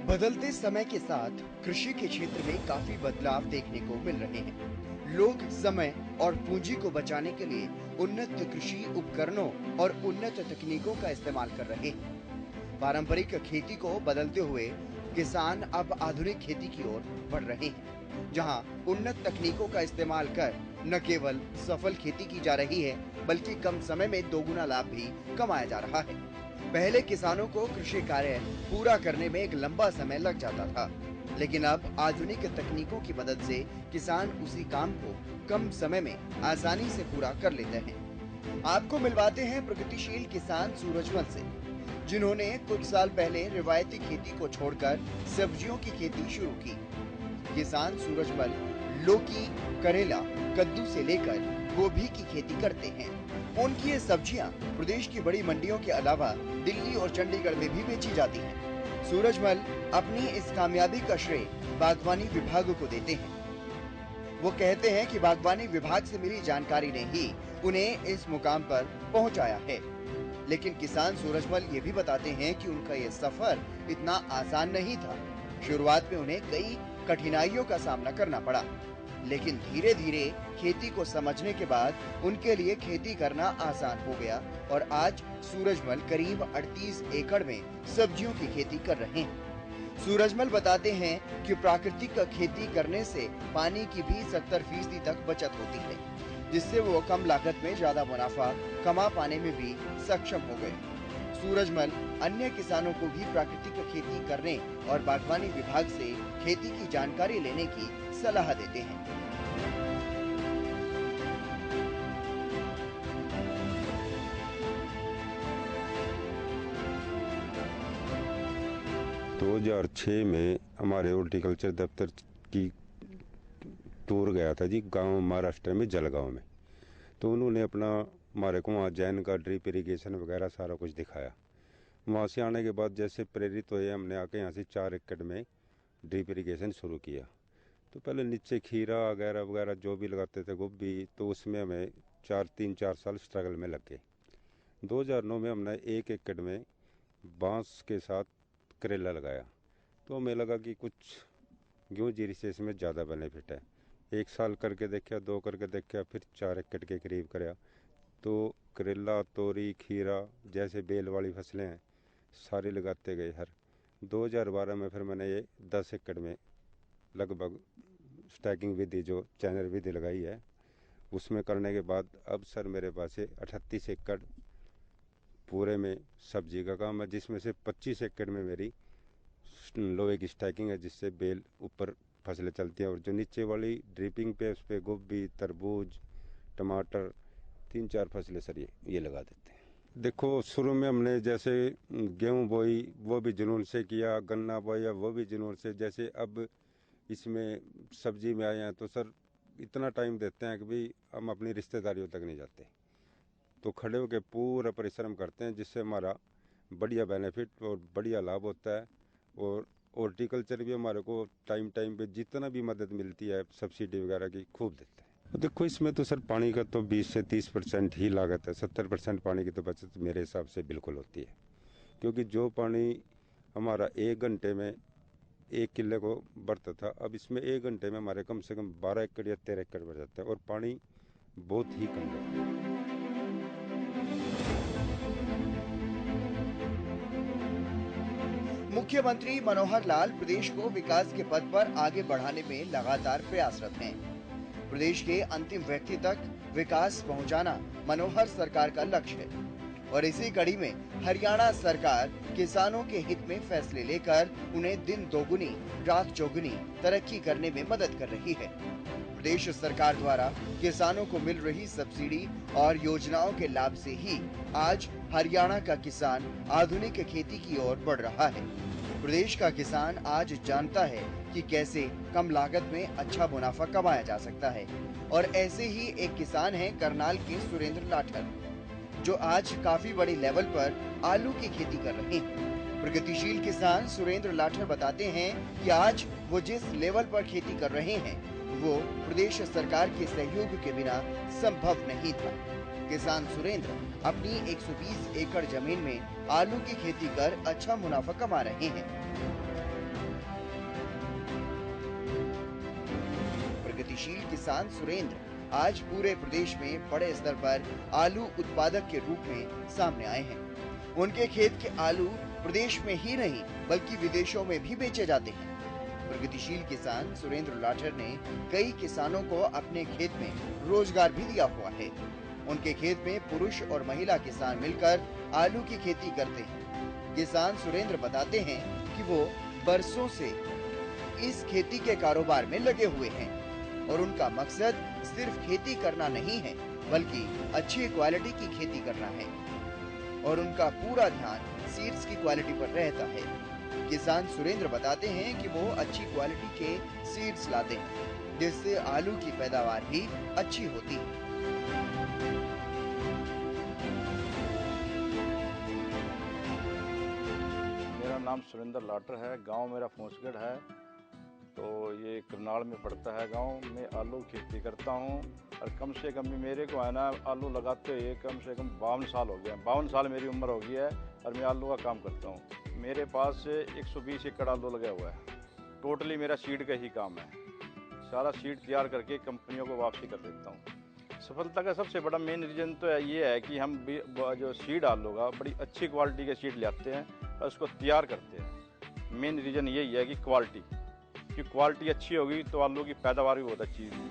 बदलते समय के साथ कृषि के क्षेत्र में काफी बदलाव देखने को मिल रहे हैं। लोग समय और पूंजी को बचाने के लिए उन्नत कृषि उपकरणों और उन्नत तकनीकों का इस्तेमाल कर रहे हैं। पारंपरिक खेती को बदलते हुए किसान अब आधुनिक खेती की ओर बढ़ रहे हैं, जहां उन्नत तकनीकों का इस्तेमाल कर न केवल सफल खेती की जा रही है, बल्कि कम समय में दोगुना लाभ भी कमाया जा रहा है। पहले किसानों को कृषि कार्य पूरा करने में एक लंबा समय लग जाता था, लेकिन अब आधुनिक तकनीकों की मदद से किसान उसी काम को कम समय में आसानी से पूरा कर लेते हैं। आपको मिलवाते हैं प्रगतिशील किसान सूरजमल से, जिन्होंने कुछ साल पहले रिवायती खेती को छोड़कर सब्जियों की खेती शुरू की। किसान सूरजमल लौकी, करेला, कद्दू से लेकर गोभी की खेती करते हैं। उनकी ये सब्जियां प्रदेश की बड़ी मंडियों के अलावा दिल्ली और चंडीगढ़ में भी बेची जाती हैं। सूरजमल अपनी इस कामयाबी का श्रेय बागवानी विभाग को देते हैं। वो कहते हैं कि बागवानी विभाग से मिली जानकारी ने ही उन्हें इस मुकाम पर पहुंचाया है। लेकिन किसान सूरजमल ये भी बताते हैं कि उनका ये सफर इतना आसान नहीं था। शुरुआत में उन्हें कई कठिनाइयों का सामना करना पड़ा, लेकिन धीरे धीरे खेती को समझने के बाद उनके लिए खेती करना आसान हो गया और आज सूरजमल करीब 38 एकड़ में सब्जियों की खेती कर रहे हैं। सूरजमल बताते हैं कि प्राकृतिक खेती करने से पानी की भी 70% तक बचत होती है, जिससे वो कम लागत में ज्यादा मुनाफा कमा पाने में भी सक्षम हो गए। सूरजमल अन्य किसानों को भी प्राकृतिक खेती करने और बागवानी विभाग से खेती की जानकारी लेने की सलाह देते हैं। 2006 में हमारे हॉर्टिकल्चर दफ्तर की टूर गया था जी, गांव महाराष्ट्र में जलगांव में। तो उन्होंने अपना हमारे को वहाँ जैन का ड्रिप इरिगेशन वगैरह सारा कुछ दिखाया। वहाँ से आने के बाद जैसे प्रेरित हुए, हमने आके यहाँ से 4 एकड़ में ड्रिप इरिगेशन शुरू किया। तो पहले नीचे खीरा वगैरह वगैरह जो भी लगाते थे, गोभी, तो उसमें हमें 3-4 साल स्ट्रगल में लग गए। 2009 में हमने 1 एकड़ में बांस के साथ करेला लगाया। तो हमें लगा कि कुछ गेहूँ जीरी से इसमें ज़्यादा बेनिफिट है। 1 साल करके देखा, 2 करके देखा, फिर 4 एकड़ के करीब कराया। तो करेला, तोरी, खीरा जैसे बेल वाली फसलें हैं सारी लगाते गए। हर 2012 में फिर मैंने ये 10 एकड़ में लगभग स्टैकिंग विधि जो चैनल विधि लगाई है, उसमें करने के बाद अब सर मेरे पास 38 एकड़ पूरे में सब्जी का काम है, जिसमें से 25 एकड़ में मेरी लोहे की स्टैकिंग है, जिससे बेल ऊपर फसलें चलती हैं। और जो नीचे वाली ड्रिपिंग पे, उस पर गोभी, तरबूज, टमाटर 3-4 फसलें सर ये लगा देते हैं। देखो, शुरू में हमने जैसे गेहूँ बोई वो भी जुनून से किया, गन्ना बोया वो भी जुनून से। जैसे अब इसमें सब्जी में आए हैं तो सर इतना टाइम देते हैं कि भाई हम अपनी रिश्तेदारियों तक नहीं जाते, तो खड़े होकर पूरा परिश्रम करते हैं, जिससे हमारा बढ़िया बेनिफिट और बढ़िया लाभ होता है। और हॉर्टिकल्चर भी हमारे को टाइम पे जितना भी मदद मिलती है सब्सिडी वगैरह की, खूब देता है। देखो, इसमें तो सर पानी का तो 20 से 30% ही लागत है। 70% पानी की तो बचत मेरे हिसाब से बिल्कुल होती है, क्योंकि जो पानी हमारा 1 घंटे में 1 किले को बढ़ता था, अब इसमें 1 घंटे में हमारे कम से कम 12 एकड़ या 13 एकड़ बढ़ जाता है, और पानी बहुत ही कम है। मुख्यमंत्री मनोहर लाल प्रदेश को विकास के पथ पर आगे बढ़ाने में लगातार प्रयासरत हैं। प्रदेश के अंतिम व्यक्ति तक विकास पहुंचाना मनोहर सरकार का लक्ष्य है, और इसी कड़ी में हरियाणा सरकार किसानों के हित में फैसले लेकर उन्हें दिन दोगुनी रात चौगुनी तरक्की करने में मदद कर रही है। प्रदेश सरकार द्वारा किसानों को मिल रही सब्सिडी और योजनाओं के लाभ से ही आज हरियाणा का किसान आधुनिक खेती की ओर बढ़ रहा है। प्रदेश का किसान आज जानता है कि कैसे कम लागत में अच्छा मुनाफा कमाया जा सकता है, और ऐसे ही एक किसान हैं करनाल के सुरेंद्र लाठर, जो आज काफी बड़ी लेवल पर आलू की खेती कर रहे हैं। प्रगतिशील किसान सुरेंद्र लाठर बताते हैं कि आज वो जिस लेवल पर खेती कर रहे हैं वो प्रदेश सरकार के सहयोग के बिना संभव नहीं था। किसान सुरेंद्र अपनी 120 एकड़ जमीन में आलू की खेती कर अच्छा मुनाफा कमा रहे हैं। प्रगतिशील किसान सुरेंद्र आज पूरे प्रदेश में बड़े स्तर पर आलू उत्पादक के रूप में सामने आए हैं। उनके खेत के आलू प्रदेश में ही नहीं बल्कि विदेशों में भी बेचे जाते हैं। प्रगतिशील किसान सुरेंद्र लाठर ने कई किसानों को अपने खेत में रोजगार भी दिया हुआ है। उनके खेत में पुरुष और महिला किसान मिलकर आलू की खेती करते हैं। किसान सुरेंद्र बताते हैं कि वो बरसों से इस खेती के कारोबार में लगे हुए हैं और उनका मकसद सिर्फ खेती करना नहीं है बल्कि अच्छी क्वालिटी की खेती करना है और उनका पूरा ध्यान सीड्स की क्वालिटी पर रहता है। किसान सुरेंद्र बताते हैं कि वो अच्छी क्वालिटी के सीड्स लाते हैं जिससे आलू की पैदावार भी अच्छी होती है। मेरा नाम सुरेंद्र लाठर है, गांव मेरा फूसगढ़ है, तो ये करनाल में पड़ता है गांव। मैं आलू खेती करता हूं और कम से कम भी मेरे को है ना आलू लगाते हुए कम से कम 52 साल हो गया। 52 साल मेरी उम्र हो गई है और मैं आलू का काम करता हूं। मेरे पास 120 एकड़ आलू लगा हुआ है। टोटली मेरा सीड का ही काम है। सारा सीड तैयार करके कंपनियों को वापसी कर देता हूँ। सफलता का सबसे बड़ा मेन रीज़न तो ये है कि हम जो सीड आलू का बड़ी अच्छी क्वालिटी के सीड लाते हैं और उसको तैयार करते हैं। मेन रीज़न यही है कि क्वालिटी अच्छी होगी तो आलू की पैदावार भी बहुत अच्छी होगी।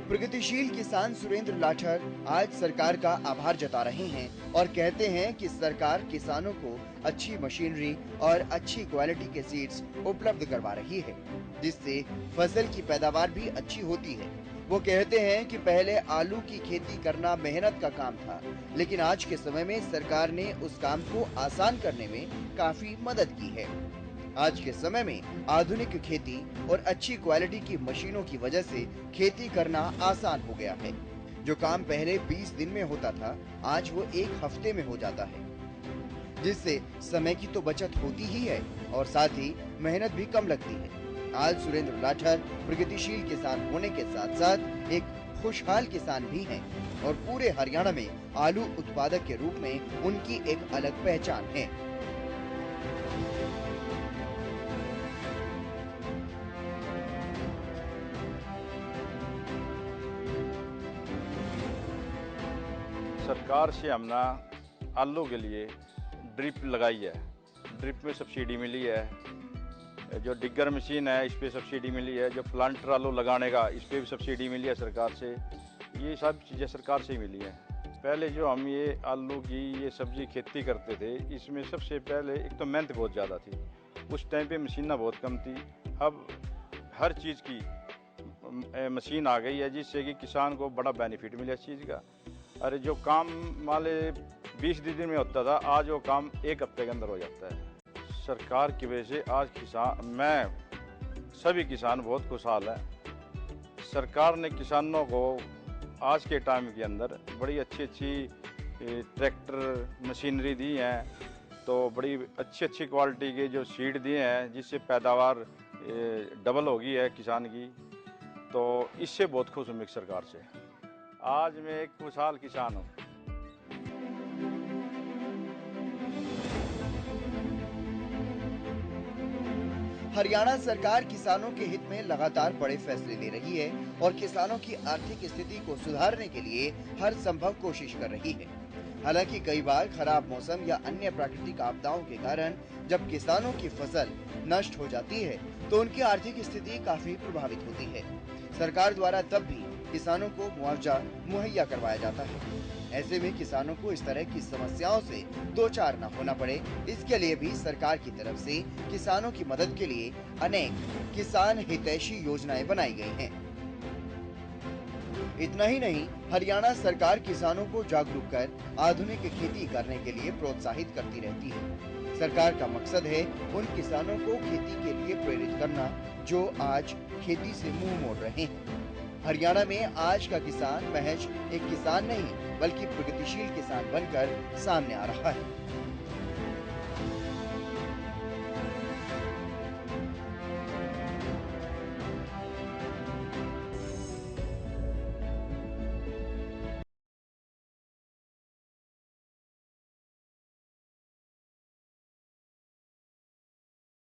प्रगतिशील किसान सुरेंद्र लाठर आज सरकार का आभार जता रहे हैं और कहते हैं कि सरकार किसानों को अच्छी मशीनरी और अच्छी क्वालिटी के सीड्स उपलब्ध करवा रही है जिससे फसल की पैदावार भी अच्छी होती है। वो कहते हैं कि पहले आलू की खेती करना मेहनत का काम था, लेकिन आज के समय में सरकार ने उस काम को आसान करने में काफी मदद की है। आज के समय में आधुनिक खेती और अच्छी क्वालिटी की मशीनों की वजह से खेती करना आसान हो गया है। जो काम पहले 20 दिन में होता था, आज वो 1 हफ्ते में हो जाता है, जिससे समय की तो बचत होती ही है और साथ ही मेहनत भी कम लगती है। आज सुरेंद्र लाठर प्रगतिशील किसान होने के साथ साथ एक खुशहाल किसान भी हैं और पूरे हरियाणा में आलू उत्पादक के रूप में उनकी एक अलग पहचान है। सरकार से हमने आलू के लिए ड्रिप लगाई है। ड्रिप में सब्सिडी मिली है। जो डिगर मशीन है इस पे सब्सिडी मिली है। जो प्लांटर आलू लगाने का इस पे भी सब्सिडी मिली है सरकार से। ये सब चीज़ें सरकार से ही मिली है। पहले जो हम ये आलू की ये सब्जी खेती करते थे, इसमें सबसे पहले एक तो मेहनत बहुत ज़्यादा थी। उस टाइम पे मशीनें बहुत कम थी। अब हर चीज़ की मशीन आ गई है जिससे कि किसान को बड़ा बेनिफिट मिला इस चीज़ का। अरे जो काम माले 20 दिन में होता था, आज वो काम 1 हफ्ते के अंदर हो जाता है। सरकार की वजह से आज सभी किसान बहुत खुशहाल हैं। सरकार ने किसानों को आज के टाइम के अंदर बड़ी अच्छी ट्रैक्टर मशीनरी दी हैं, तो बड़ी अच्छी क्वालिटी के जो सीड दिए हैं जिससे पैदावार डबल हो गई है किसान की। तो इससे बहुत खुश हूँ मैं सरकार से। आज मैं एक खुशहाल किसान हूँ। हरियाणा सरकार किसानों के हित में लगातार बड़े फैसले ले रही है और किसानों की आर्थिक स्थिति को सुधारने के लिए हर संभव कोशिश कर रही है। हालांकि कई बार खराब मौसम या अन्य प्राकृतिक आपदाओं के कारण जब किसानों की फसल नष्ट हो जाती है तो उनकी आर्थिक स्थिति काफी प्रभावित होती है। सरकार द्वारा तब भी किसानों को मुआवजा मुहैया करवाया जाता है। ऐसे में किसानों को इस तरह की समस्याओं से दो चार न होना पड़े, इसके लिए भी सरकार की तरफ से किसानों की मदद के लिए अनेक किसान हितैषी योजनाएं बनाई गई हैं। इतना ही नहीं, हरियाणा सरकार किसानों को जागरूक कर आधुनिक खेती करने के लिए प्रोत्साहित करती रहती है। सरकार का मकसद है उन किसानों को खेती के लिए प्रेरित करना जो आज खेती से मुंह मोड़ रहे हैं। हरियाणा में आज का किसान महज एक किसान नहीं बल्कि प्रगतिशील किसान बनकर सामने आ रहा है।